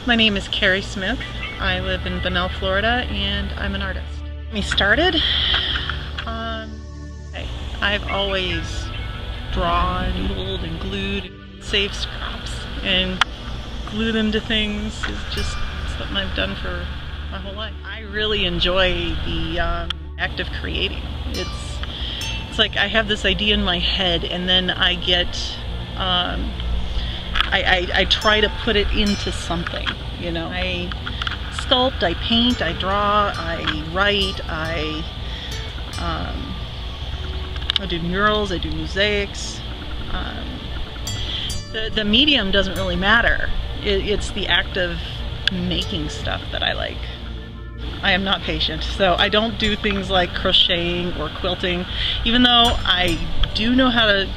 My name is Carrie Smith. I live in Bunnell, Florida, and I'm an artist. Me started, I've always drawn, doodled, and glued, saved scraps, and glue them to things. It's just something I've done for my whole life. I really enjoy the act of creating. It's like I have this idea in my head, and then I get, I try to put it into something, you know. I sculpt, I paint, I draw, I write, I do murals, I do mosaics. The medium doesn't really matter. It's the act of making stuff that I like. I am not patient, so I don't do things like crocheting or quilting, even though I do know how to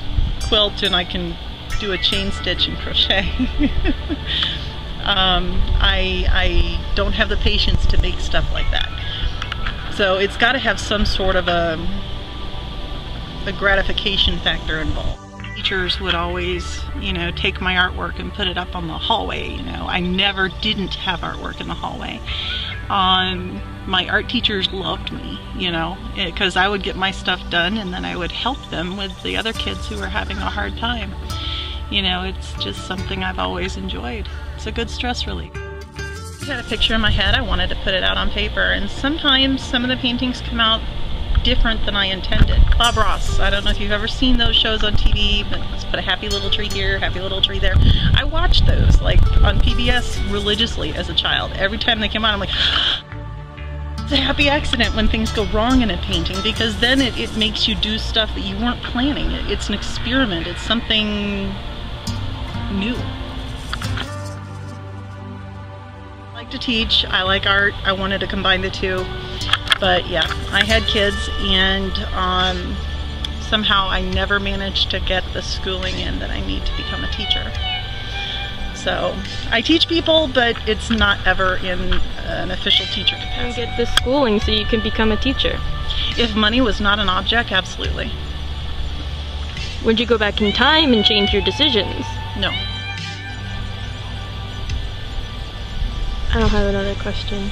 quilt and I can do a chain stitch and crochet. I don't have the patience to make stuff like that. So it's got to have some sort of a gratification factor involved. Teachers would always, you know, take my artwork and put it up on the hallway. You know, I never didn't have artwork in the hallway. My art teachers loved me, you know, because I would get my stuff done and then I would help them with the other kids who were having a hard time. You know, it's just something I've always enjoyed. It's a good stress relief. I had a picture in my head, I wanted to put it out on paper, and sometimes some of the paintings come out different than I intended. Bob Ross, I don't know if you've ever seen those shows on TV, but let's put a happy little tree here, happy little tree there. I watched those like on PBS religiously as a child. Every time they came out, I'm like, it's a happy accident when things go wrong in a painting, because then it makes you do stuff that you weren't planning. It's an experiment, it's something new. I like to teach, I like art, I wanted to combine the two. But yeah, I had kids, and somehow I never managed to get the schooling in that I need to become a teacher. So I teach people, but it's not ever in an official teacher capacity. You get the schooling so you can become a teacher. If money was not an object, absolutely. Would you go back in time and change your decisions? No. I don't have another question.